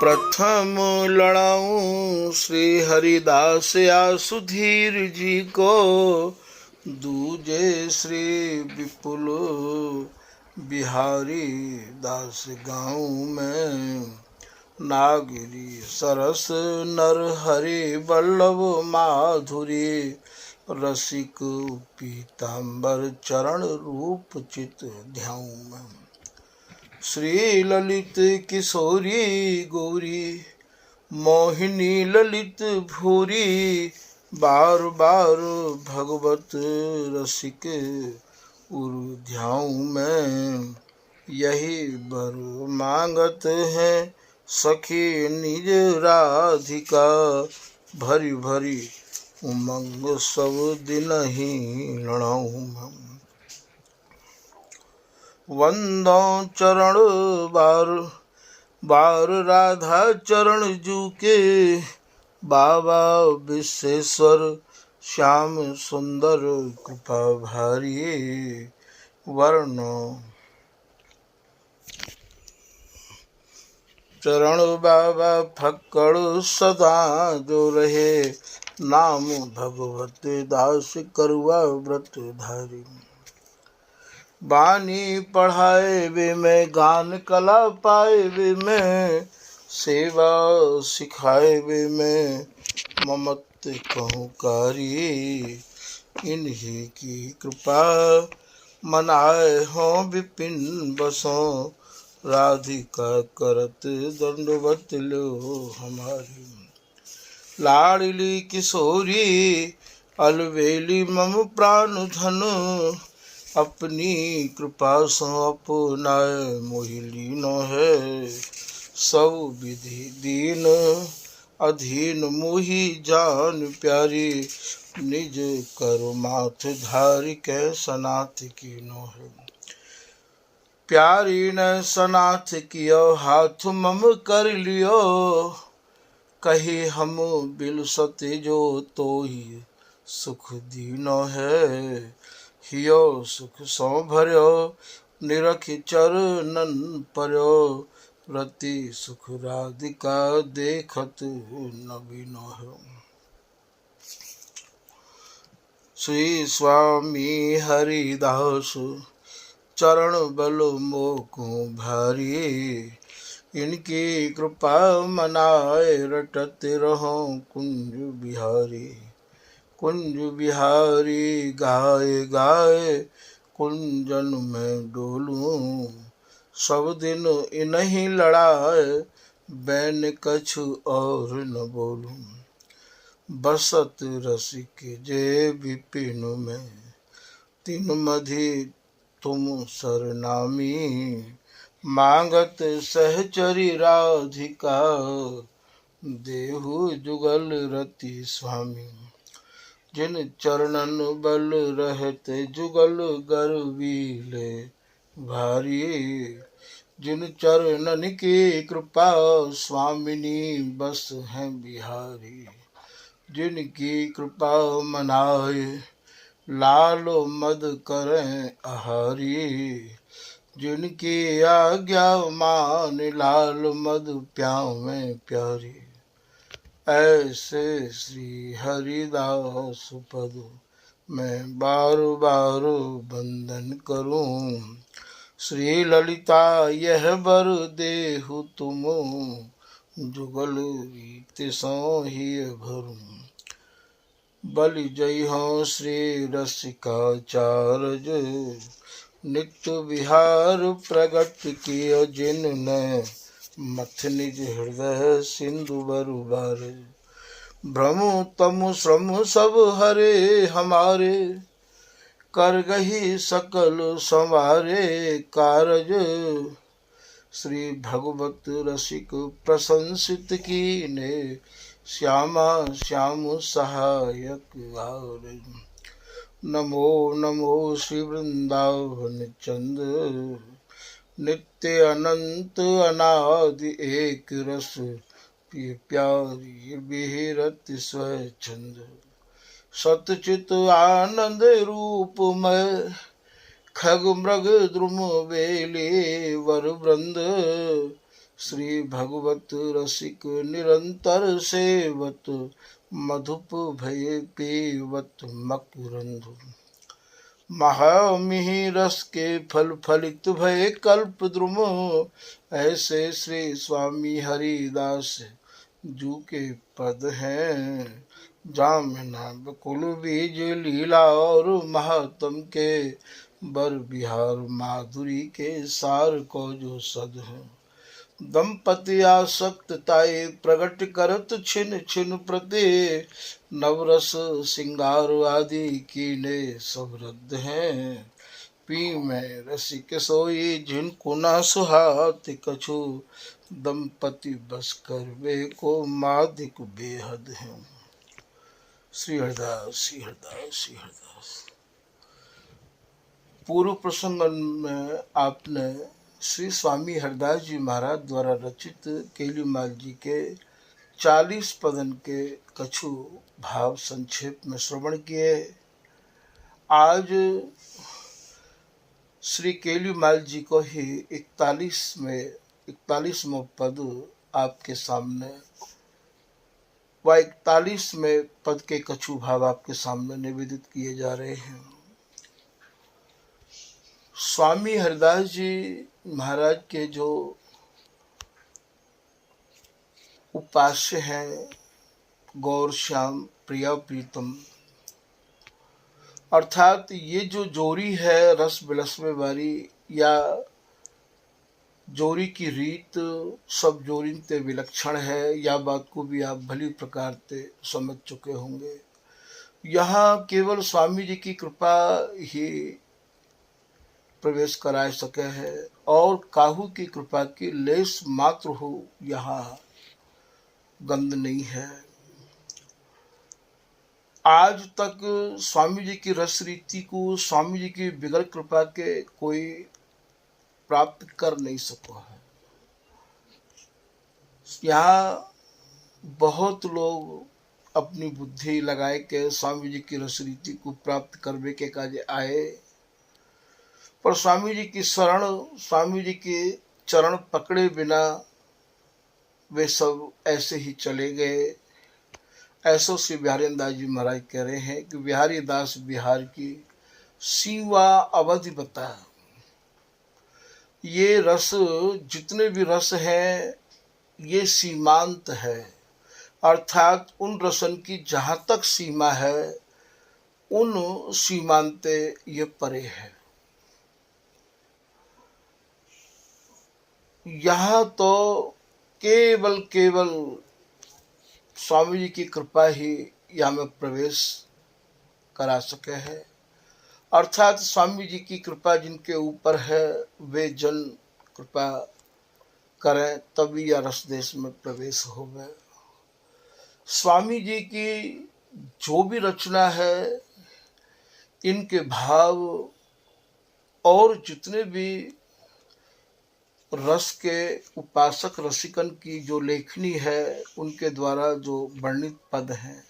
प्रथम लड़ाऊं श्री हरिदास या सुधीर जी को, दूजे श्री विपुल बिहारी दास गाँव में। नागिरी सरस नर हरि वल्लभ माधुरी, रसिक पीताम्बर चरण रूप चित ध्याऊं में। श्री ललित किशोरी गौरी, मोहिनी ललित भूरी, बार बार भगवत रसिक उर ध्याऊं में। यही बर मांगत है सखी निज राधिका, भरी भरी उमंग सब दिन ही लड़ाऊं मैं। वंदो चरण बार बार राधा चरण जू के, बाबा विश्वेश्वर श्याम सुंदर कृपा भारी। वर्ण चरण बाबा फक्कड़ सदा जो रहे, नाम भगवत दास करुआ व्रत धारी। बानी पढ़ाए वे में, गान कला पाए वे में, सेवा सिखाए वे में, ममत कहूँ कारी। इन्हीं की कृपा मनाए हों विपिन बसों, राधिका करत दंडवत लो हमारी। लाडली किशोरी अलवेली मम प्राण धन, अपनी कृपा सो अपनाए मोहि लीनो है। सब विधि दीन अधीन मोहि जान प्यारी, निज कर माथ धारी कै सनाथ कीनो है। प्यारी न सनाथ कियो हाथ मम कर लियो, कही हम बिलसत जो तो ही सुख दीनो है। हियो सुख सो भर्यो निरखि चरणन पर्यो, रति सुख राधिका देखत नवीनो है। श्री स्वामी हरिदास चरण बल मोको भारी, इनकी कृपा मनाए रटत रहो कुंज बिहारी। कुंज बिहारी गाए गाए कुंजन में डोलूं, सब दिन इन्हीं लड़ाए बैन कछु और न बोलूं। बसत रसिक जे विपिन में, तीन मधि तुम सरनामी। मांगत सहचरी राधिका, देहु जुगल रति स्वामी। जिन चरणन बल रहत जुगल गर्वीले भारी, जिन चरणन की कृपा स्वामिनी बस हैं बिहारी। जिनकी कृपा मनाए लालो मद करें आहारी, जिनकी आज्ञा मान लाल मद प्यावें प्यारी। ऐसे श्री हरिदास पद मैं बार बार बंदन करूं। श्री ललिता यह वर देहु तुम, जुगल रीत सो ही भरूं। बलि जय हो श्री रसिकाचार्य, नित्य विहार प्रगट कियो जिन ने, मथ निज हृदय सिंधु बरुबार। भ्रमु तमु श्रम सब हरे हमारे, कर गही सकल संवारे कारज। श्री भगवत रसिक प्रशंसित कीने, श्यामा श्याम सहायक आर। नमो नमो श्री वृंदावन चंद, नित्य अनंत अनादि एक रस, प्रिय प्यारी बिहरत स्वच्छंद। सतचित आनंद रूपमय, खग मृग द्रुम बेले वर वृंद, श्री भगवत रसिक निरंतर सेवत, मधुप भय पीवत मकरंद। महामिहि रस के फल फलित भय कल्प द्रुम, ऐसे श्री स्वामी हरिदास जू के पद हैं। जामिना बकुल बीज लीला और महात्म के, बर बिहार माधुरी के सार को जो सद है। दंपति आसक्त ताई प्रगट करत छिन छिन प्रति, नवरस सिंगार आदि कीने सब रद्द हैं। पी में रसिक सोई जिनको ना सुहात कछु, दंपति बस कर वे को मादिक बेहद हैं। श्री हरिदास श्री हरिदास श्री हरिदास। पूर्व प्रसंग में आपने श्री स्वामी हरिदास जी महाराज द्वारा रचित केलीमाल जी के 40 पदन के कछु भाव संक्षेप में श्रवण किए। आज श्री केलीमाल जी को ही 41वां पद आपके सामने व 41वें पद के कछु भाव आपके सामने निवेदित किए जा रहे हैं। स्वामी हरिदास जी महाराज के जो उपास्य हैं, गौर श्याम प्रिया प्रीतम, अर्थात ये जो जोड़ी है रस बिलसवे वाली या जोड़ी की रीत सब जोड़ी ते विलक्षण है, या बात को भी आप भली प्रकार से समझ चुके होंगे। यहाँ केवल स्वामी जी की कृपा ही प्रवेश करा सके है और काहू की कृपा की लेस मात्र हो यहाँ गंध नहीं है। आज तक स्वामी जी की रस रीति को स्वामी जी की बिगड़ कृपा के कोई प्राप्त कर नहीं सका है। यहाँ बहुत लोग अपनी बुद्धि लगाए के स्वामी जी की रस रीति को प्राप्त करने के काज आए, पर स्वामी जी की शरण स्वामी जी के चरण पकड़े बिना वे सब ऐसे ही चले गए। ऐसो श्री बिहारी दास जी महाराज कह रहे हैं कि बिहारी दास बिहार की सीमा अवधि बता। ये रस जितने भी रस हैं ये सीमांत है, अर्थात उन रसन की जहाँ तक सीमा है उन सीमांते ये परे है। यहाँ तो केवल स्वामी जी की कृपा ही यहाँ में प्रवेश करा सके है, अर्थात स्वामी जी की कृपा जिनके ऊपर है वे जन कृपा करें तभी यह रस देश में प्रवेश हो गए। स्वामी जी की जो भी रचना है इनके भाव और जितने भी रस के उपासक रसिकन की जो लेखनी है उनके द्वारा जो वर्णित पद हैं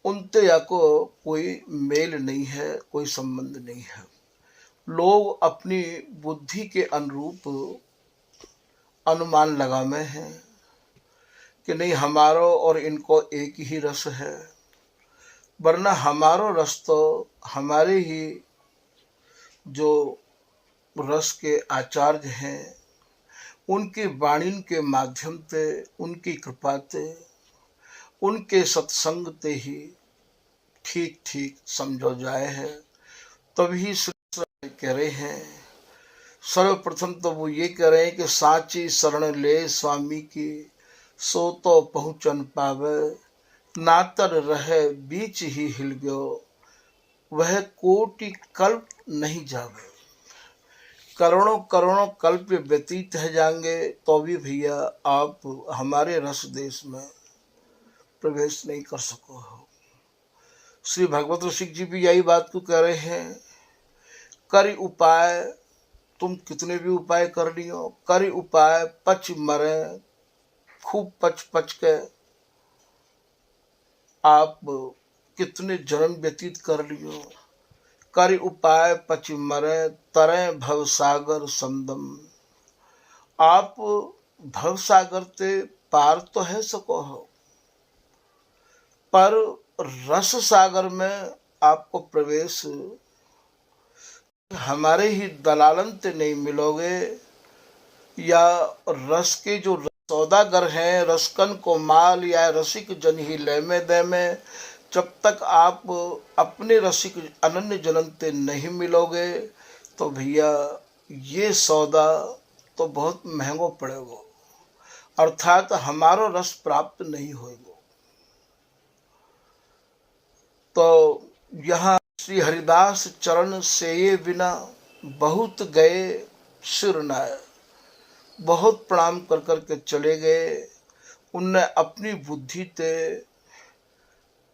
उनसे या को कोई मेल नहीं है, कोई संबंध नहीं है। लोग अपनी बुद्धि के अनुरूप अनुमान लगामे हैं कि नहीं हमारो और इनको एक ही रस है, वरना हमारो रस तो हमारे ही जो रस के आचार्य हैं उनकी वाणी के माध्यम से, उनकी कृपा से, उनके सत्संग से ही ठीक ठीक समझो जाए है। तभी श्री कह रहे हैं, सर्वप्रथम तो वो ये कह रहे हैं कि साची शरण ले स्वामी की, सो तो पहुँचन पावे, नातर रहे बीच ही हिल गयो, वह कोटि कल्प नहीं जावे। करोड़ों करोड़ों कल्प व्यतीत है जाएंगे तो भी भैया आप हमारे रस देश में प्रवेश नहीं कर सको हो। श्री भगवत ऋषि जी भी यही बात को कह रहे हैं, कर उपाय, तुम कितने भी उपाय कर लियो, कर उपाय पच मरे, खूब पच पच के आप कितने जन्म व्यतीत कर लियो, कर उपाय पच मरे, तरे भव सागर संदम। आप भव सागर ते पार तो है सको हो, पर रस सागर में आपको प्रवेश हमारे ही दलालन ते नहीं मिलोगे, या रस के जो सौदागर हैं, रसकन को माल या रसिक जन ही ले में दे में, जब तक आप अपने रसिक अनन्य जनते नहीं मिलोगे तो भैया ये सौदा तो बहुत महंगो पड़ेगा, अर्थात हमारो रस प्राप्त नहीं होगा। तो यहाँ श्री हरिदास चरण से ये बिना बहुत गए सिर नाय, बहुत प्रणाम कर कर के चले गए। उनने अपनी बुद्धि ते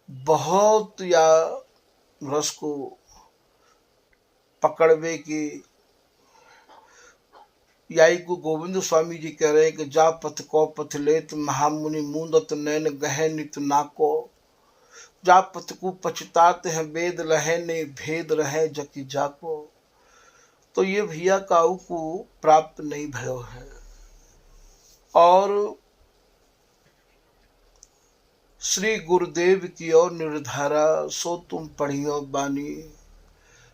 बहुत या रस को पकड़वे की, याई को गोविंद स्वामी जी कह रहे हैं कि जा पथ को पथ लेत महामुनि मूंदत नैन गहे नित नाको, जा पथ को पछतात हैं वेद लहे ने भेद रहे जकी जाको। तो ये भैया काऊ को प्राप्त नहीं भयो है। और श्री गुरुदेव की ओर निर्धारा सो तुम पढ़ियो बानी,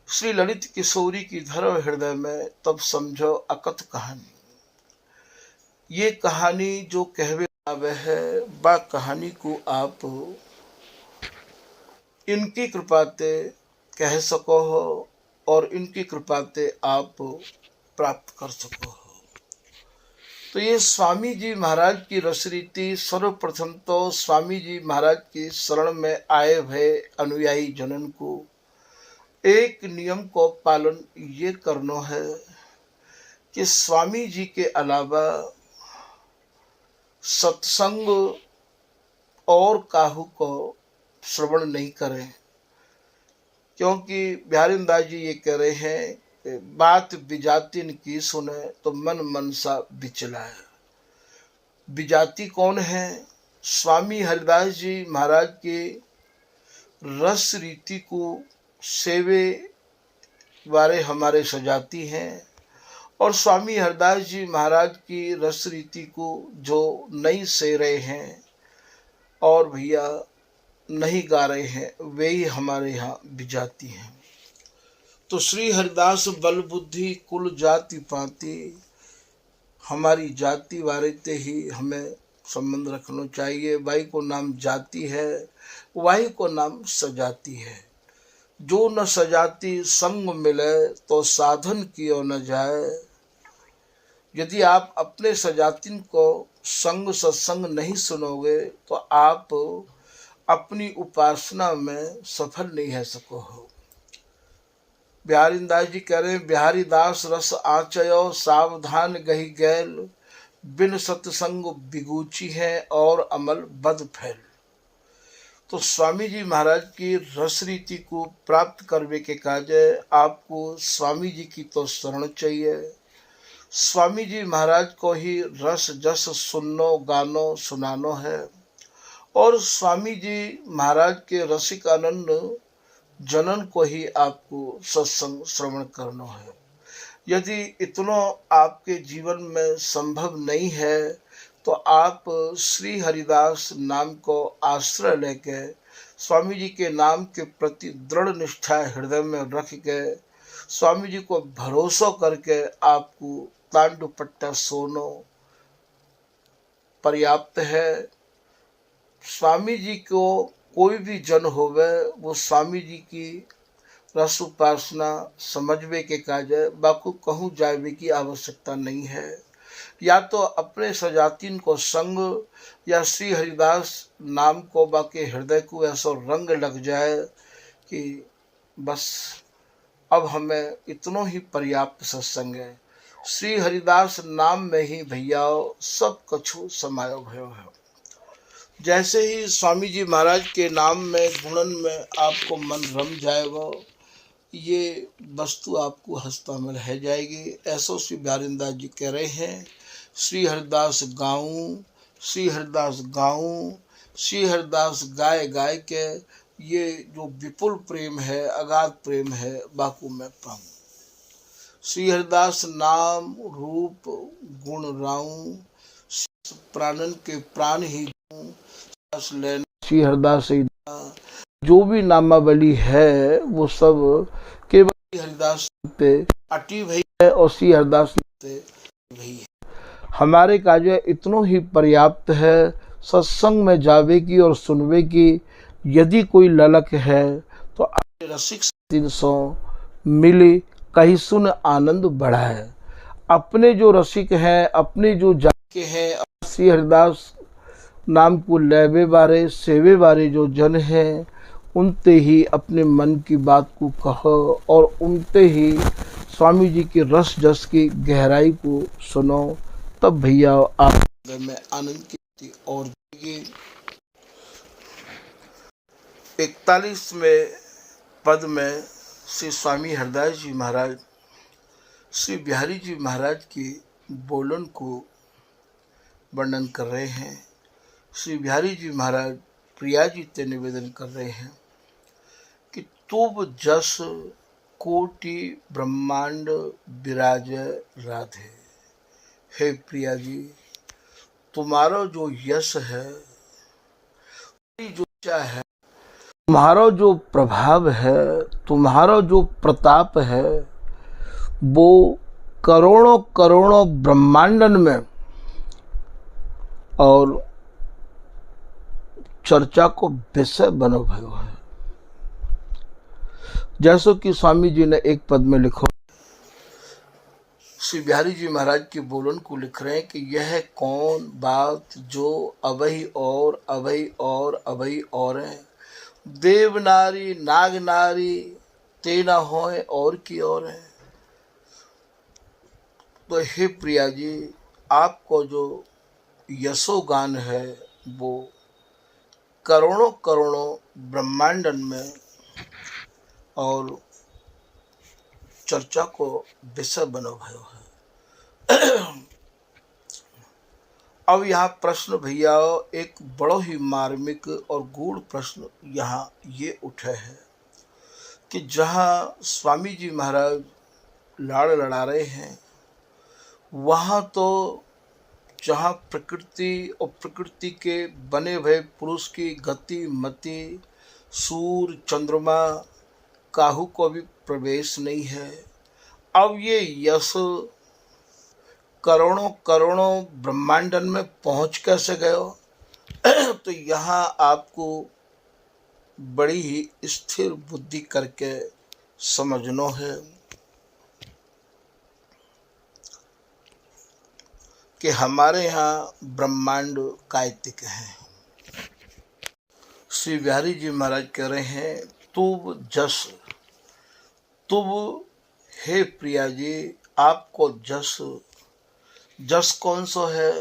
श्री ललित किशोरी की धरो हृदय में तब समझो अकथ कहानी। ये कहानी जो कहवे आवे है बा कहानी को आप इनकी कृपाते कह सको हो और इनकी कृपाते आप प्राप्त कर सको हो। तो ये स्वामी जी महाराज की रसरीति, सर्वप्रथम तो स्वामी जी महाराज की शरण में आए हुए अनुयायी जनन को एक नियम को पालन ये करना है कि स्वामी जी के अलावा सत्संग और काहू को श्रवण नहीं करें, क्योंकि बिहारीदास जी ये कह रहे हैं कि बात विजातिन की सुने तो मन मनसा बिचलाए। विजाति कौन है? स्वामी हरिदास जी महाराज के रस रीति को सेवे वाले हमारे सजाती हैं, और स्वामी हरिदास जी महाराज की रस रीति को जो नहीं से रहे हैं और भैया नहीं गा रहे हैं, वे ही हमारे यहाँ विजाती हैं। तो श्री हरिदास बल बुद्धि कुल जाति पाती, हमारी जाति वाले ते ही हमें संबंध रखना चाहिए। वाई को नाम जाति है, वाई को नाम सजाती है। जो न सजाती संग मिले तो साधन कियो न जाए। यदि आप अपने सजातिन को संग सत्संग नहीं सुनोगे तो आप अपनी उपासना में सफल नहीं है सको हो। बिहारीदास जी कह रहे हैं, बिहारी दास रस आचयो सावधान गही गैल, बिन सत्संग बिगूची है और अमल बद फैल। तो स्वामी जी महाराज की रस रीति को प्राप्त करने के काज आपको स्वामी जी की तो शरण चाहिए। स्वामी जी महाराज को ही रस जस सुनो गानो सुनानो है, और स्वामी जी महाराज के रसिक आनंद जनन को ही आपको सत्संग श्रवण करना है। यदि इतना आपके जीवन में संभव नहीं है तो आप श्री हरिदास नाम को आश्रय लेके स्वामी जी के नाम के प्रति दृढ़ निष्ठा हृदय में रख के स्वामी जी को भरोसा करके आपको तांडु पट्टा सोनो पर्याप्त है। स्वामी जी को कोई भी जन होवे वो स्वामी जी की रस उपासना समझवे के काज है, बाकू कहूँ जावे की आवश्यकता नहीं है। या तो अपने सजातीन को संग या श्री हरिदास नाम को बाके हृदय को ऐसा रंग लग जाए कि बस अब हमें इतनो ही पर्याप्त सत्संग है। श्री हरिदास नाम में ही भैया सब कछु समायो भयो है। जैसे ही स्वामी जी महाराज के नाम में गुणन में आपको मन रम जाएगा, ये वस्तु आपको हस्ता में रह जाएगी। ऐसा श्री बिहारीदास जी कह रहे हैं, श्री हरिदास गाऊं, श्री हरिदास गाऊं, श्री हरिदास गाय गाय के, ये जो विपुल प्रेम है, अगाध प्रेम है, बाकू में पाऊं। श्री हरिदास नाम रूप गुण राऊं, प्राणन के प्राण ही श्री हरिदास जो भी नामावली है वो सब केवल हरिदास पे अटी भई है और श्री हरिदास पे भई है। हमारे कार्य इतनो ही पर्याप्त है सत्संग में जावे की और सुनवे की। यदि कोई ललक है तो रसिक 300 मिली कहीं सुन आनंद बढ़ा है। अपने जो रसिक हैं, अपने जो जाके हैं, श्री हरिदास नाम को लेवे बारे सेवे बारे जो जन हैं, उनते ही अपने मन की बात को कहो और उनते ही स्वामी जी के रस जस की गहराई को सुनो, तब भैया आप में आनंद की और 41वें पद में श्री स्वामी हरिदास जी महाराज श्री बिहारी जी महाराज की बोलन को वर्णन कर रहे हैं। श्री बिहारी जी महाराज प्रिया जी से निवेदन कर रहे हैं कि तुब जस कोटि ब्रह्मांड विराज राधे। हे प्रिया जी, तुम्हारा जो यश है, जो है, तुम्हारा जो प्रभाव है, तुम्हारा जो प्रताप है, वो करोड़ों करोड़ों ब्रह्मांडन में और चर्चा को विषय बनो भयो है। जैसो कि स्वामी जी ने एक पद में लिखो, श्री बिहारी जी महाराज के बोलन को लिख रहे हैं कि यह कौन बात जो अभई और अभई और अभई और है, देव नारी नाग नारी ते न होए और की और है। तो हे प्रिया जी, आपको जो यशोगान है वो करोड़ों करोड़ों ब्रह्मांडन में और चर्चा को विषय बनो भयो है। अब यहाँ प्रश्न भैया एक बड़ो ही मार्मिक और गूढ़ प्रश्न यहाँ ये उठे है कि जहाँ स्वामी जी महाराज लाड़ लड़ा रहे हैं, वहाँ तो जहाँ प्रकृति और प्रकृति के बने हुए पुरुष की गति मति सूर्य चंद्रमा काहू को भी प्रवेश नहीं है। अब ये यश करोड़ों करोड़ों ब्रह्मांडन में पहुँच कैसे गए? तो यहाँ आपको बड़ी ही स्थिर बुद्धि करके समझना है कि हमारे यहाँ ब्रह्मांड कायतिक है। श्री बिहारी जी महाराज कह रहे हैं, तुब जस, तुब हे प्रिया जी, आपको जस, जस कौन सा है?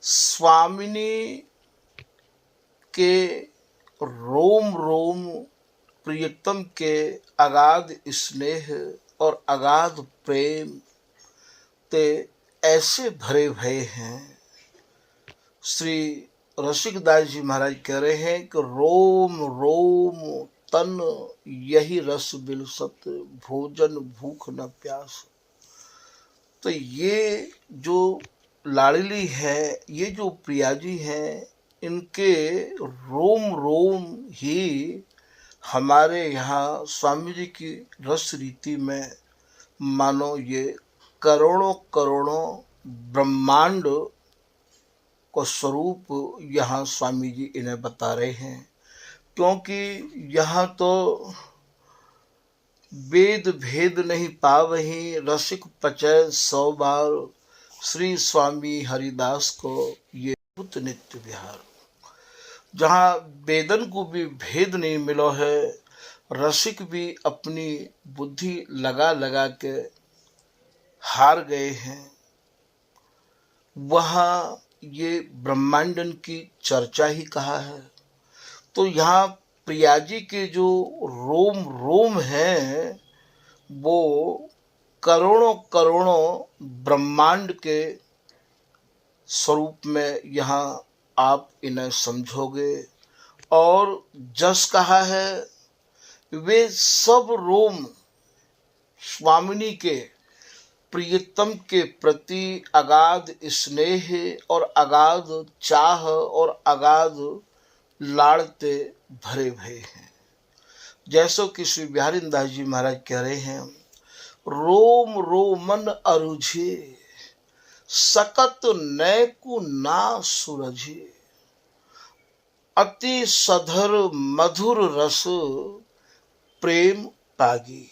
स्वामिनी के रोम रोम प्रियतम के अगाध स्नेह और अगाध प्रेम ते ऐसे भरे भये हैं। श्री रसिकदास जी महाराज कह रहे हैं कि रोम रोम तन यही रस बिलसत, भोजन भूख न प्यास। तो ये जो लाडली है, ये जो प्रिया जी हैं, इनके रोम रोम ही हमारे यहाँ स्वामी जी की रस रीति में मानो ये करोड़ों करोड़ों ब्रह्मांड को स्वरूप यहाँ स्वामी जी इन्हें बता रहे हैं। क्योंकि यहाँ तो वेद भेद नहीं पावहीं, रसिक पचय 100 बार, श्री स्वामी हरिदास को ये भूत नित्य विहार। जहाँ वेदन को भी भेद नहीं मिलो है, रसिक भी अपनी बुद्धि लगा लगा के हार गए हैं। वहाँ ये ब्रह्मांडन की चर्चा ही कहा है। तो यहाँ प्रिया जी के जो रोम रोम हैं वो करोड़ों करोड़ों ब्रह्मांड के स्वरूप में यहाँ आप इन्हें समझोगे। और जस कहा है वे सब रोम स्वामिनी के प्रियतम के प्रति अगाध स्नेह और अगाध चाह और अगाध लाड़ते भरे भरे हैं। जैसो कि श्री बिहारी दास जी महाराज कह रहे हैं, रोम रोमन अरुझे सकत नैकु ना सूरझे, अति सधर मधुर रस प्रेम पागी।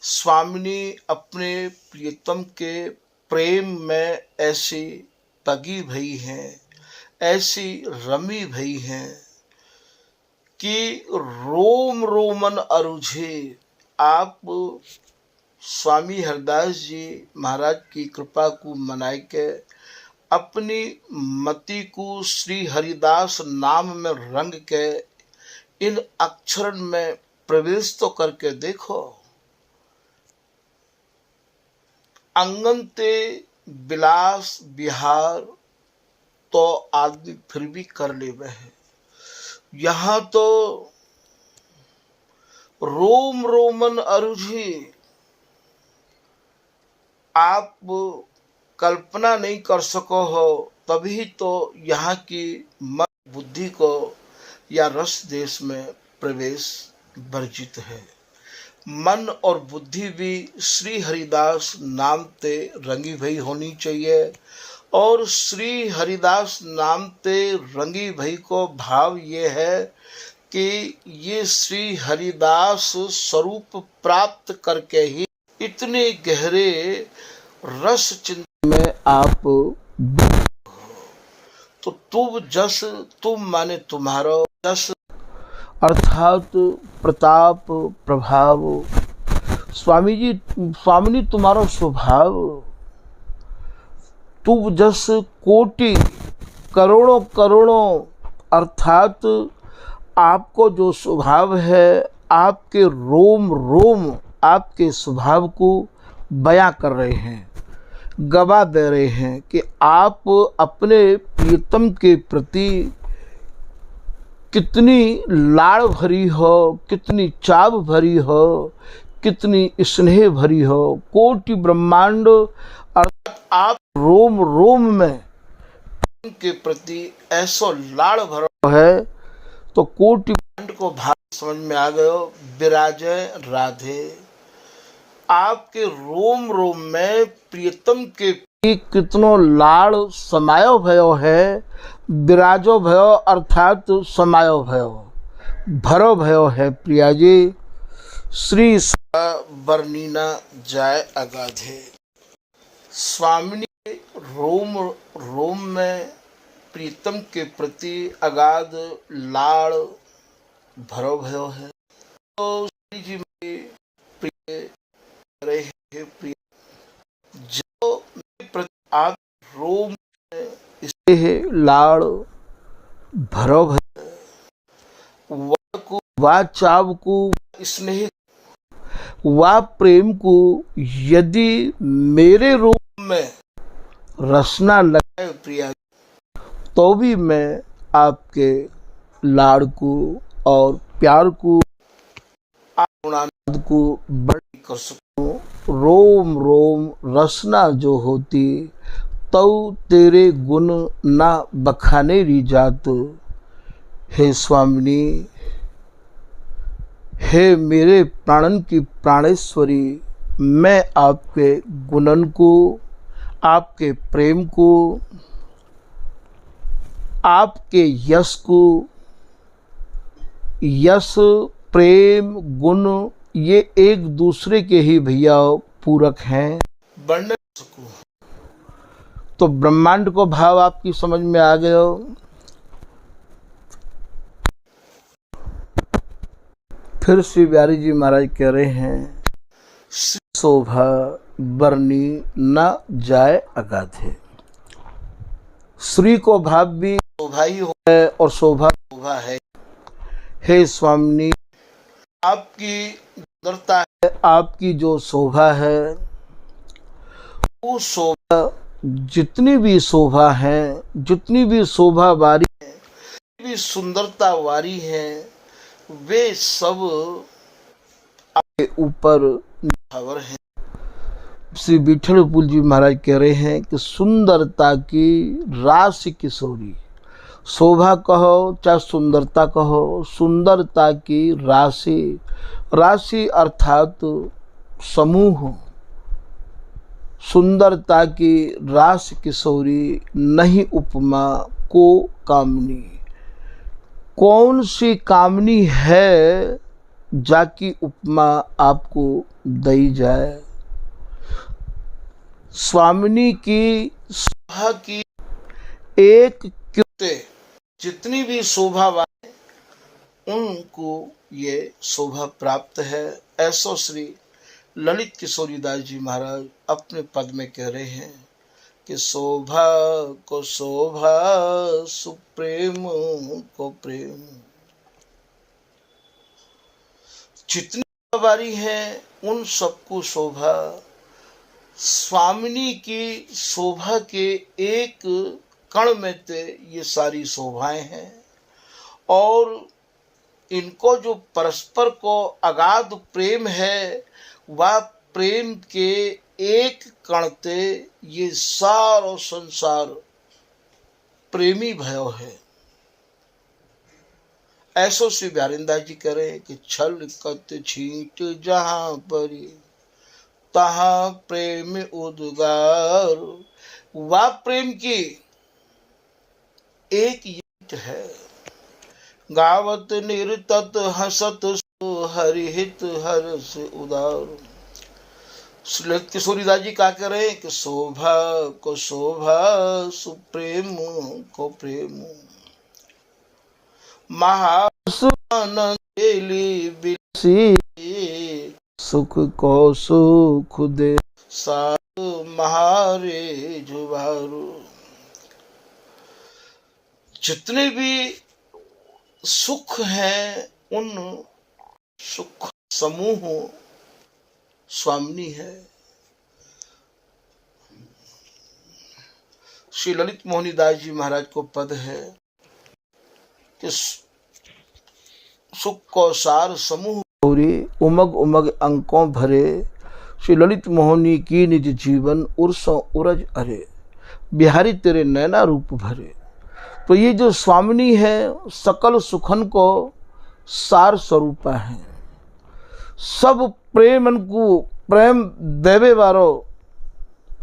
स्वामिनी अपने प्रियतम के प्रेम में ऐसी पगी भई हैं, ऐसी रमी भई हैं कि रोम रोमन अरुझे। आप स्वामी हरदास जी महाराज की कृपा को मनाए के अपनी मति को श्री हरिदास नाम में रंग के इन अक्षर में प्रवेश तो करके देखो। अंगन ते विलास बिहार तो आदमी फिर भी कर ले वह, यहाँ तो रोम रोमन अरुझे। आप कल्पना नहीं कर सको हो, तभी तो यहाँ की मन बुद्धि को या रस देश में प्रवेश वर्जित है। मन और बुद्धि भी श्री हरिदास नाम ते रंगी भई होनी चाहिए। और श्री हरिदास नाम ते रंगी भई को भाव ये है कि ये श्री हरिदास स्वरूप प्राप्त करके ही इतने गहरे रस चिंतन में आप। तो तुम जस, तुम माने तुम्हारा, जस अर्थात प्रताप प्रभाव। स्वामी जी स्वामिनी तुम्हारा स्वभाव, तुम जस कोटि करोड़ों करोड़ों, अर्थात आपको जो स्वभाव है, आपके रोम रोम आपके स्वभाव को बयां कर रहे हैं, गवा दे रहे हैं कि आप अपने प्रियतम के प्रति कितनी लाड़ भरी हो, कितनी चाव भरी हो, कितनी स्नेह भरी हो। कोटि ब्रह्मांड अर्थात आप रोम रोम में के प्रति ऐसा लाड़ भरा है। तो कोटि ब्रह्मांड को भाव समझ में आ गयो। विराजे राधे, आपके रोम रोम में प्रियतम के कितनो लाड़ समायो भयो है। विराजो भयो अर्थात समायो भयो, भरो भयो है प्रिया जी। श्री वर्णिना जाय अगाधे। स्वामिनी रोम रोम में प्रीतम के प्रति अगाध लाड़ भरो भयो है। तो श्री जी में प्रिय रहे हैं, प्रिय जो प्रति आप रोम में इसे लाड़ भरो भयो, वा चाव को, स्नेह वा प्रेम को यदि मेरे रूप में रसना लगे प्रिया, तो भी मैं आपके लाड़ को और प्यार को, आनंद को बड़ी कर सकूं। रोम रोम रसना जो होती, तो तेरे गुण ना बखाने री जात। हे स्वामिनी, हे मेरे प्राणन की प्राणेश्वरी, मैं आपके गुणन को, आपके प्रेम को, आपके यश को, यश प्रेम गुण ये एक दूसरे के ही भैया पूरक हैं, वर्णन सकूं। तो ब्रह्मांड को भाव आपकी समझ में आ गया। फिर श्री बिहारी जी महाराज कह रहे हैं, शोभा बरनी न जाए अगाधे। श्री को भाव भी शोभा ही है और शोभा शोभा है। हे स्वामी, आपकी सुंदरता है, आपकी जो शोभा है, वो शोभा जितनी भी शोभा है, जितनी भी शोभा वारी है, भी सुंदरता वारी है, वे सब आपके ऊपर निर्भर हैं। श्री विठलपुल जी महाराज कह रहे हैं कि सुंदरता की राशि किशोरी, शोभा कहो चाहे सुंदरता कहो, सुंदरता की राशि, राशि अर्थात समूह, सुंदरता की राशि किशोरी नहीं उपमा को कामनी। कौन सी कामनी है जाकी उपमा आपको दई जाए। स्वामिनी की शोभा की एक क्योंते जितनी भी शोभा वाले उनको ये शोभा प्राप्त है। ऐसा श्री ललित किशोरीदास जी महाराज अपने पद में कह रहे हैं कि शोभा को शोभा सुप्रेम को प्रेम। जितनी बारी है उन सबको शोभा, स्वामिनी की शोभा के एक कण में ते ये सारी शोभाएं हैं और इनको जो परस्पर को अगाध प्रेम है, वह प्रेम के एक कण ते ये सारो संसार प्रेमी भयो है। ऐसो श्री बिहारीदास जी कह रहे हैं कि छल कत छींट जहां परी तहां प्रेम उद्गार। वह प्रेम की एक युक्त है, गावत निरतत हसत हरिहित हर्ष उदार। ललित किशोरीदास जी क्या कह रहे हैं कि शोभा को शोभा सुप्रेम को प्रेम। महासुली बिलसी सुख को सुख दे सार महारे जुबारू। जितने भी सुख हैं उन सुख समूह स्वामिनी है। श्री ललित मोहनी दास जी महाराज को पद है कि सुख को सार समूह उमग उमग अंकों भरे। श्री ललित मोहनी की निज जीवन उर्सों उरज अरे, बिहारी तेरे नैना रूप भरे। तो ये जो स्वामिनी है सकल सुखन को सार स्वरूपा है। सब प्रेमन को प्रेम देवे वारो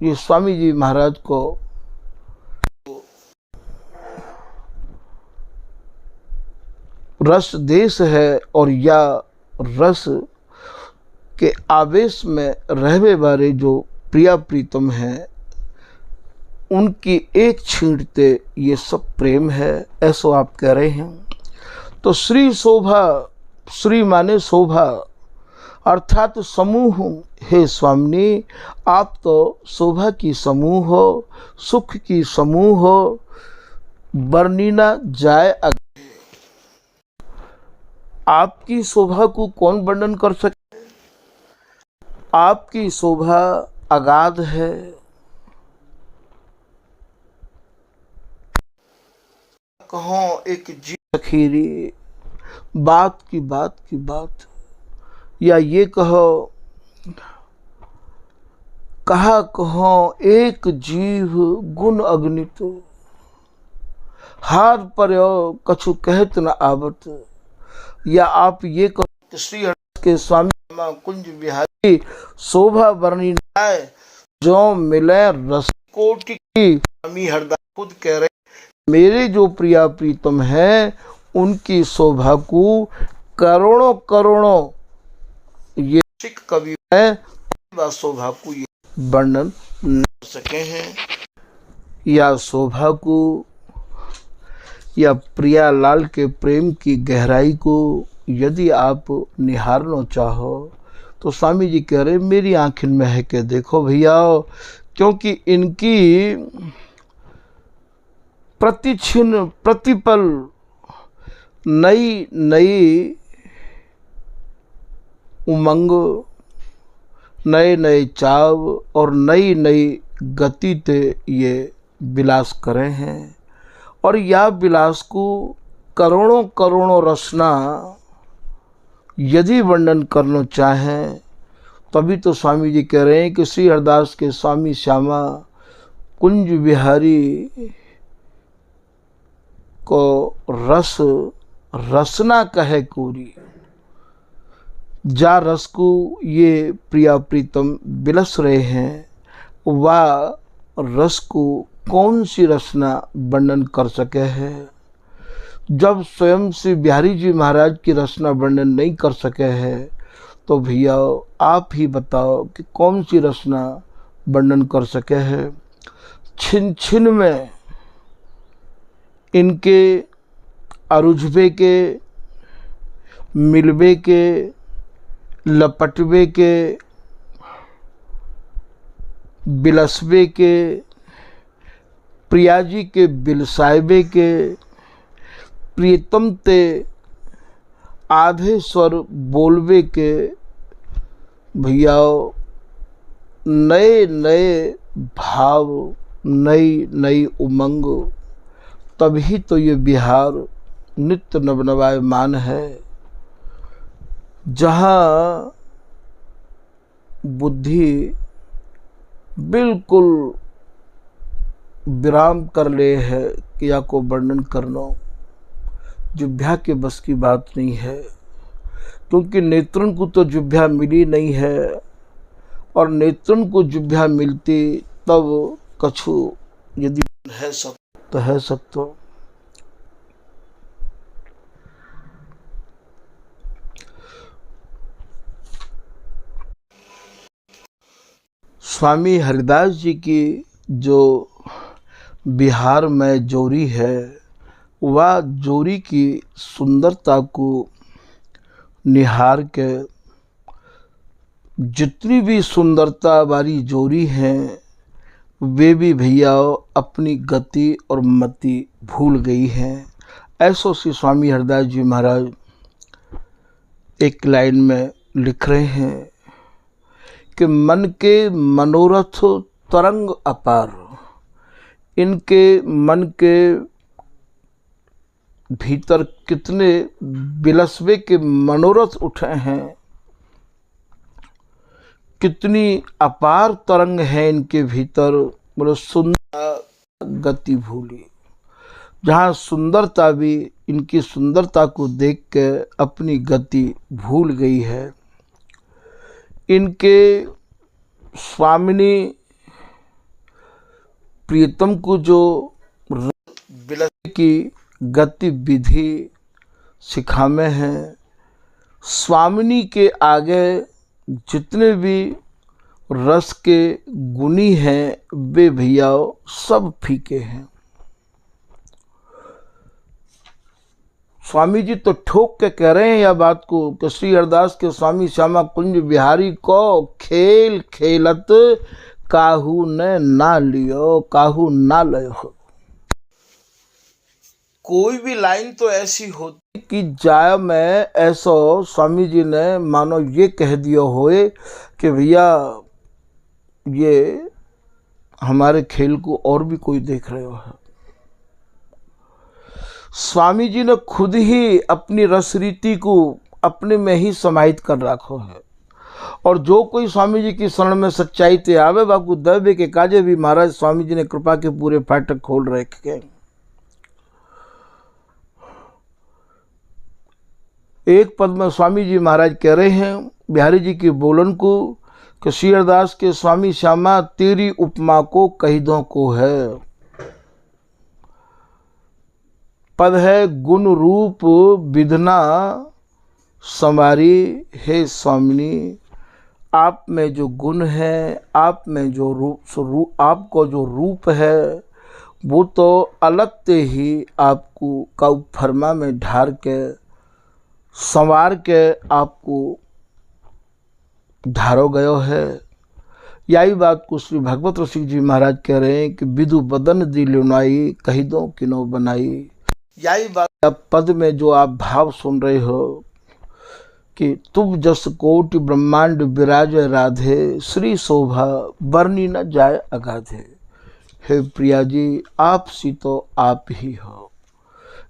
ये स्वामी जी महाराज को रस देश है और या रस के आवेश में रहने वाले जो प्रिया प्रीतम हैं उनकी एक छींटते ये सब प्रेम है। ऐसा आप कह रहे हैं। तो श्री शोभा, श्री माने शोभा अर्थात समूह। हे स्वामिनी, आप तो शोभा की समूह हो, सुख की समूह हो, वर्णिना जाए। आपकी शोभा को कौन वर्णन कर सके। आपकी शोभा अगाध है। कहो एक जी अखीरी बात की बात, या ये कहो कहा कहो एक जीव गुण अग्नित, हार पर कछु कहत न आवत। या आप ये कहो श्री के स्वामी कुंज बिहारी शोभा वर्णी जाए जो मिले रस कोटि की। स्वामी हरदास खुद कह रहे मेरे जो प्रिया प्रीतम है उनकी शोभा को करोड़ों करोड़ों ये सिख कवि है शोभा को ये वर्णन न कर सके हैं। या शोभा को या प्रिया लाल के प्रेम की गहराई को यदि आप निहारना चाहो तो स्वामी जी कह रहे मेरी आँखें में है के देखो भैया, क्योंकि इनकी प्रतिक्षण प्रतिपल नई नई उमंग, नए नए चाव और नई नई गति ते ये विलास करे हैं। और यह विलास को करोड़ों करोड़ों रचना यदि वर्णन करना चाहें, तभी तो स्वामी जी कह रहे हैं कि श्री हरिदास के स्वामी श्यामा कुंज बिहारी को रस रसना कहे कोरी, जा रस को ये प्रिया प्रीतम बिलस रहे हैं, वह रस को कौन सी रचना वर्णन कर सके है। जब स्वयं श्री बिहारी जी महाराज की रचना वर्णन नहीं कर सके हैं, तो भैया आप ही बताओ कि कौन सी रचना वर्णन कर सके हैं। छिन छिन में इनके अरुझबे के, मिलबे के, लपटबे के, बिलसबे के, प्रिया जी के बिलसाइबे के, प्रीतम ते आधे स्वर बोलबे के, भैया नए नए भाव, नई नई उमंग, तभी तो ये बिहार नित्य नवनवायमान है। जहाँ बुद्धि बिल्कुल विराम कर ले है कि या को वर्णन करना जिह्वा के बस की बात नहीं है, क्योंकि नेत्रन को तो जिह्वा मिली नहीं है, और नेत्रन को जिह्वा मिलती तब कछु यदि है सब तो है सब। तो स्वामी हरिदास जी की जो बिहार में जोरी है, वह जोरी की सुंदरता को निहार के जितनी भी सुंदरता वाली जोरी हैं, वे भी भैया अपनी गति और मति भूल गई हैं। ऐसो श्री स्वामी हरिदास जी महाराज एक लाइन में लिख रहे हैं कि मन के मनोरथ तरंग अपार, इनके मन के भीतर कितने बिलसबे के मनोरथ उठे हैं, कितनी अपार तरंग है इनके भीतर। बोले सुंदर गति भूली, जहाँ सुंदरता भी इनकी सुंदरता को देख के अपनी गति भूल गई है। इनके स्वामिनी प्रीतम को जो बिलस की गतिविधि सिखामे हैं, स्वामिनी के आगे जितने भी रस के गुणी हैं, वे भैया सब फीके हैं। स्वामी जी तो ठोक के कह रहे हैं यह बात को कि श्री हरिदास के स्वामी श्यामा कुंज बिहारी को खेल खेलत काहू ने ना लियो, काहू ना लयो। कोई भी लाइन तो ऐसी होती कि जाय में ऐसा स्वामी जी ने मानो ये कह दिया होए कि भैया ये हमारे खेल को और भी कोई देख रहे हो है। स्वामी जी ने खुद ही अपनी रस रीति को अपने में ही समाहित कर रखो है, और जो कोई स्वामी जी की शरण में सच्चाई ते आवे बाकू दबे के काजे भी महाराज स्वामी जी ने कृपा के पूरे फाटक खोल रखे। एक पद में स्वामी जी महाराज कह रहे हैं बिहारी जी की बोलन को कि श्री हरिदास के स्वामी श्यामा तेरी उपमा को कही दो को है। पद है गुण रूप विधना संवारी, हे स्वामिनी आप में जो गुण है, आप में जो रूप आपको जो रूप है, वो तो अलग ते ही आपको कौ फरमा में ढार के संवार के आपको धारो गयो है। यही बात को श्री भगवत रसिक जी महाराज कह रहे हैं कि विदु बदन दी लुनाई कही दो किनो बनाई। यही बात आप पद में जो आप भाव सुन रहे हो कि तुम जस कोटि ब्रह्मांड विराज राधे, श्री शोभा बरनी न जाए अगाधे। हे प्रिया जी, आप सी तो आप ही हो।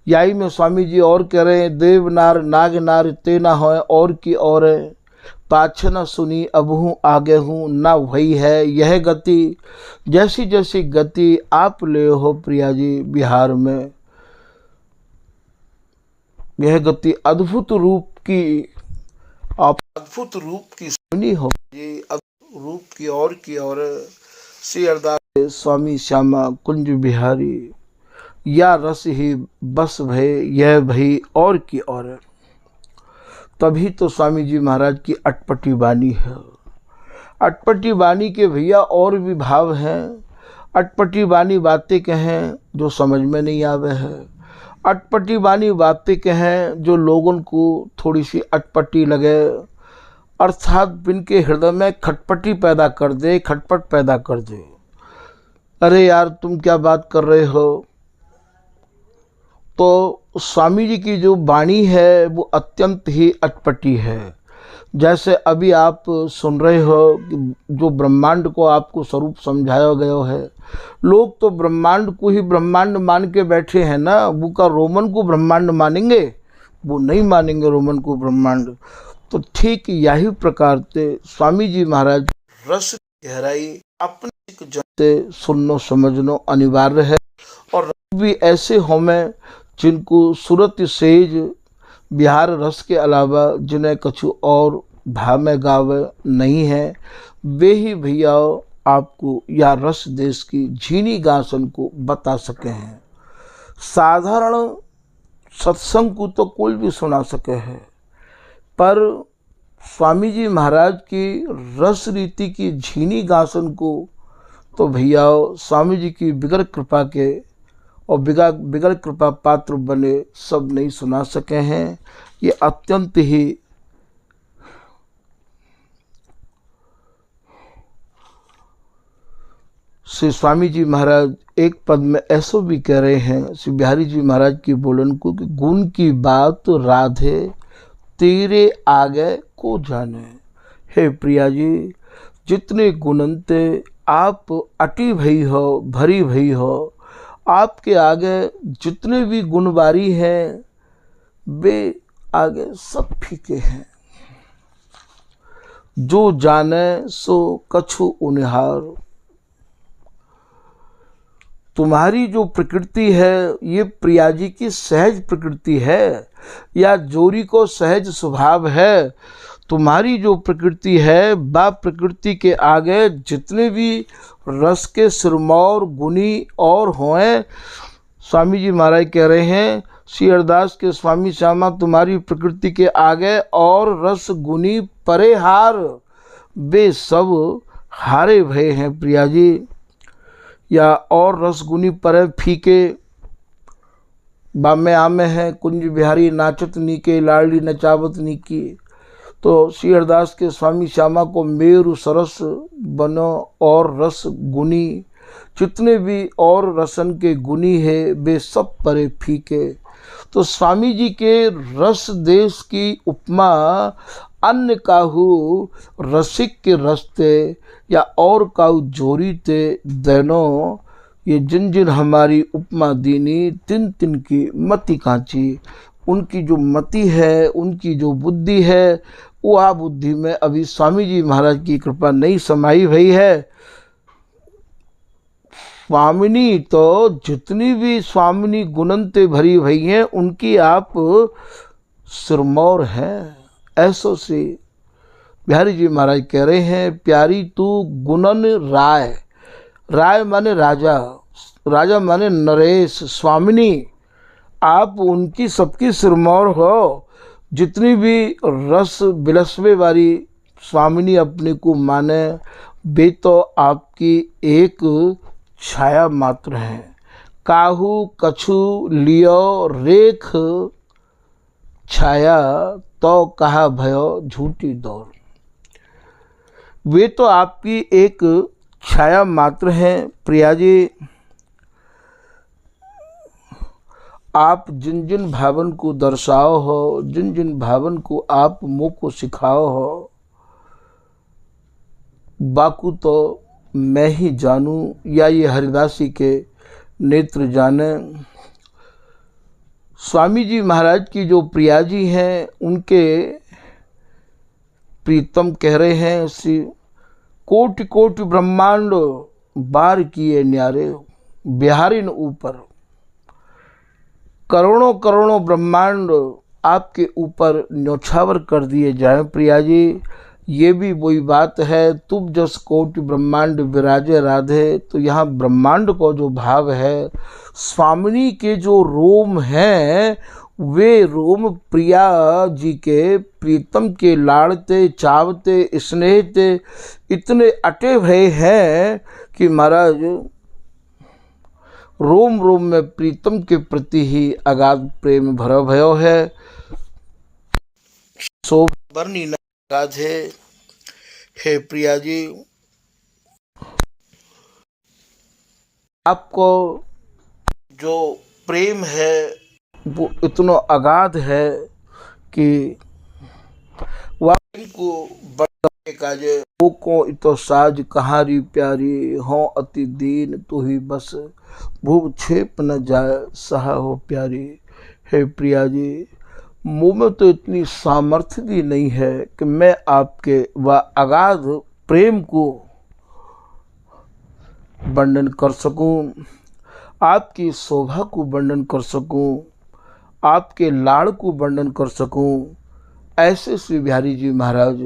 यही में स्वामी जी और कह रहे हैं, देव नार नाग नार ते ना हो और की और पाछ न सुनी अब हूँ आगे हूँ ना वही है यह गति। जैसी जैसी गति आप ले हो प्रिया जी बिहार में, यह गति अद्भुत रूप की आप अद्भुत रूप की सुनी हो जी, अद्भुत रूप की और श्री अरदास स्वामी श्यामा कुंज बिहारी, या रस ही बस भय यह भई और की और। तभी तो स्वामी जी महाराज की अटपटी वाणी है। अटपटी वाणी के भैया और भी भाव हैं। अटपटी वाणी बातें कहें जो समझ में नहीं आवे है। अटपटी वाणी बातें कहें जो लोगों को थोड़ी सी अटपटी लगे, अर्थात जिनके हृदय में खटपटी पैदा कर दे, खटपट पैदा कर दे। अरे यार तुम क्या बात कर रहे हो। तो स्वामी जी की जो वाणी है वो अत्यंत ही अटपटी है। जैसे अभी आप सुन रहे हो कि जो ब्रह्मांड को आपको स्वरूप समझाया गया है, लोग तो ब्रह्मांड को ही ब्रह्मांड मान के बैठे हैं ना। वो का रोमन को ब्रह्मांड मानेंगे? वो नहीं मानेंगे रोमन को ब्रह्मांड। तो ठीक यही प्रकार से स्वामी जी महाराज रस गहराई अपने जनते सुननो समझनो अनिवार्य है। और भी ऐसे होमें जिनको सूरत सेज बिहार रस के अलावा जिन्हें कछु और भाव में गावे नहीं है, वे ही भैया आपको या रस देश की झीनी गासन को बता सके हैं। साधारण सत्संग को तो कोई भी सुना सके है, पर स्वामी जी महाराज की रस रीति की झीनी गासन को तो भैया स्वामी जी की बिगड़ कृपा के और बिगड़ कृपा पात्र बने सब नहीं सुना सके हैं। ये अत्यंत ही श्री स्वामी जी महाराज एक पद में ऐसो भी कह रहे हैं श्री बिहारी जी महाराज की बोलन को कि गुण की बात राधे तेरे आगे को जाने। हे प्रिया जी, जितने गुणंते आप अटी भई हो, भरी भई हो, आपके आगे जितने भी गुणवारी हैं वे आगे सब फीके हैं। जो जाने सो कछु उनिहार। तुम्हारी जो प्रकृति है ये प्रिया जी की सहज प्रकृति है या जोरी को सहज स्वभाव है। तुम्हारी जो प्रकृति है बा प्रकृति के आगे जितने भी रस के सिरमौर गुनी और होएं, स्वामी जी महाराज कह रहे हैं श्री अरदास के स्वामी श्यामा तुम्हारी प्रकृति के आगे और रस गुनी परे हार, वे सब हारे भय हैं प्रिया जी। या और रसगुनी परे फीके बामे आमे हैं कुंज बिहारी नाचत नीके लाडली नचावत नीकी। तो श्री हरदास के स्वामी श्यामा को मेरु सरस बनो और रस गुनी, जितने भी और रसन के गुनी है वे सब परे फीके। तो स्वामी जी के रस देश की उपमा अन्य काहू रसिक के रस्ते या और काहू जोरी ते देनो, ये जिन जिन हमारी उपमा दीनी तिन तिन की मति कांची। उनकी जो मति है, उनकी जो बुद्धि है, वो आ बुद्धि में अभी स्वामी जी महाराज की कृपा नहीं समाई भई है। स्वामिनी तो जितनी भी स्वामिनी गुणंते भरी भई हैं उनकी आप सिरमौर हैं। ऐसो से बिहारी जी महाराज कह रहे हैं प्यारी तू गुणन राय। राय माने राजा, राजा माने नरेश। स्वामिनी आप उनकी सबकी सिरमौर हो। जितनी भी रस बिलसवे वाली स्वामिनी अपने को माने वे तो आपकी एक छाया मात्र है। काहू कछु लियो रेख छाया तो कहा भयो झूठी दौड़। वे तो आपकी एक छाया मात्र हैं प्रिया जी। आप जिन जिन भावन को दर्शाओ हो, जिन जिन भावन को आप मुँह को सिखाओ हो, बाकू तो मैं ही जानूं या ये हरिदासी के नेत्र जाने। स्वामी जी महाराज की जो प्रिया जी हैं उनके प्रीतम कह रहे हैं, श्री कोटि कोटि ब्रह्मांड बार किए न्यारे बिहारिन ऊपर। करोड़ों करोड़ों ब्रह्मांड आपके ऊपर न्योछावर कर दिए जाएं प्रिया जी। ये भी वही बात है, तुम जस कोटि ब्रह्मांड विराजे राधे। तो यहाँ ब्रह्मांड को जो भाव है, स्वामिनी के जो रोम हैं वे रोम प्रिया जी के प्रीतम के लाड़ते चावते स्नेहते इतने अटे भये हैं कि महाराज रोम रोम में प्रीतम के प्रति ही अगाध प्रेम भरा भयो है। शोभनी अगाध है। हे प्रिया जी, आपको जो प्रेम है वो इतना अगाध है कि वह को बढ़ने का जे वो को इतो साज कहारी प्यारी हो अति दीन तू ही बस भूप छेप न जाए सहा हो प्यारी। हे प्रिया जी, मुँह में तो इतनी सामर्थ्य भी नहीं है कि मैं आपके वह अगाध प्रेम को वर्णन कर सकूं, आपकी शोभा को वर्णन कर सकूं, आपके लाड़ को वर्णन कर सकूं। ऐसे श्री बिहारी जी महाराज,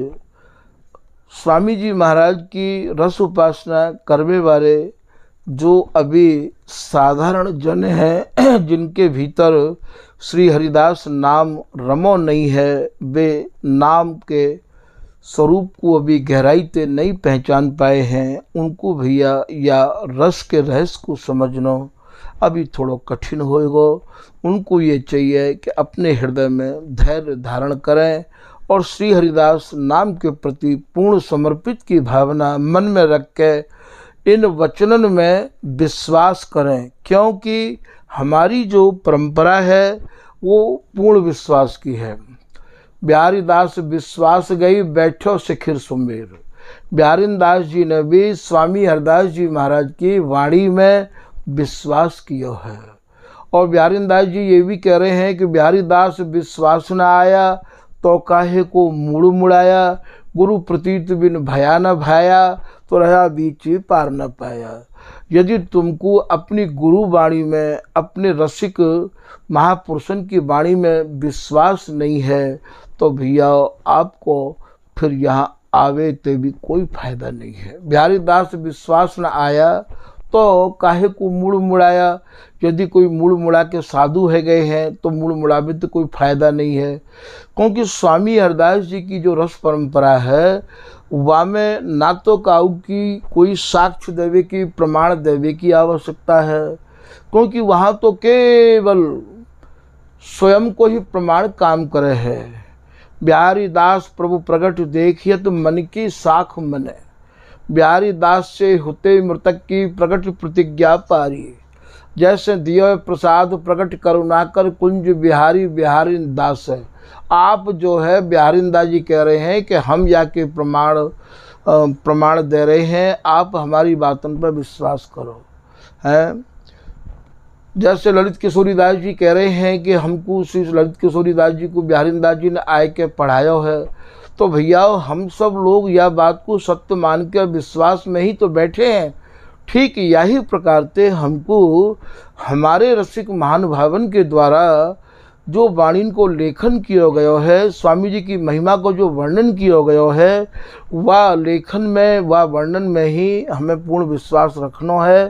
स्वामी जी महाराज की रस उपासना करने वाले जो अभी साधारण जन हैं जिनके भीतर श्री हरिदास नाम रमो नहीं है, वे नाम के स्वरूप को अभी गहराई से नहीं पहचान पाए हैं, उनको भैया या रस के रहस्य को समझना अभी थोड़ा कठिन होएगा। उनको ये चाहिए कि अपने हृदय में धैर्य धारण करें और श्री हरिदास नाम के प्रति पूर्ण समर्पित की भावना मन में रख के इन वचनन में विश्वास करें, क्योंकि हमारी जो परंपरा है वो पूर्ण विश्वास की है। बिहारी दास विश्वास गई बैठो शिखिर सुमेर। बिहारी दास जी ने भी स्वामी हरदास जी महाराज की वाणी में विश्वास किया है। और बिहारी दास जी ये भी कह रहे हैं कि बिहारी दास विश्वास न आया तो काहे को मुड़ मुड़ाया, गुरु प्रतीत बिन भया न भाया, तो रहा बीच पार न पाया। यदि तुमको अपनी गुरु वाणी में, अपने रसिक महापुरुषन की वाणी में विश्वास नहीं है तो भैया आपको फिर यहाँ आवे ते भी कोई फायदा नहीं है। बिहारी दास विश्वास न आया तो काहे को मुड़ मुड़ाया। यदि कोई मुड़ मुड़ा के साधु है गए हैं तो मुड़ मुड़ावे तो कोई फायदा नहीं है, क्योंकि स्वामी हरदास जी की जो रस परंपरा है वह में ना तो काऊ की कोई साक्ष्य देवे की, प्रमाण देवे की आवश्यकता है, क्योंकि वहाँ तो केवल स्वयं को ही प्रमाण काम करे है। बिहारी दास प्रभु प्रगट देखिए तो मन की साख मने, बिहारी दास से होते मृतक की प्रगट प्रतिज्ञा पारी। जैसे दियो प्रसाद प्रगट करुणाकर कुंज बिहारी बिहारी दास है। आप जो है बिहारी दास जी कह रहे हैं कि हम या के प्रमाण दे रहे हैं, आप हमारी बातों पर विश्वास करो हैं। जैसे ललित किशोरी दास जी कह रहे हैं कि हमको श्री ललित किशोरी दास जी को बिहारी दास जी ने आए के पढ़ाया है, तो भैया हम सब लोग यह बात को सत्य मान के विश्वास में ही तो बैठे हैं। ठीक यही प्रकार से हमको हमारे रसिक महानुभावन के द्वारा जो वाणी को लेखन किया गया है, स्वामी जी की महिमा को जो वर्णन किया गया है, वह लेखन में, वह वर्णन में ही हमें पूर्ण विश्वास रखना है।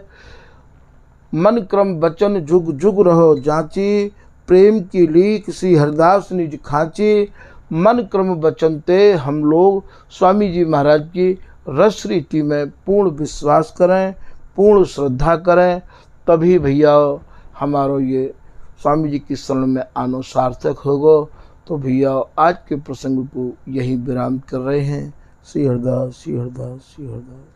मन क्रम वचन जुग जुग रहो जांची, प्रेम की लीक श्री हरदास निज खांची। मन क्रम वचन ते हम लोग स्वामी जी महाराज की रस रीति में पूर्ण विश्वास करें, पूर्ण श्रद्धा करें, तभी भैया हमारो ये स्वामी जी की शरण में आनो सार्थक होगा। तो भैया आज के प्रसंग को यही विराम कर रहे हैं। श्री हरदास, श्री हरदास, श्री हरदास।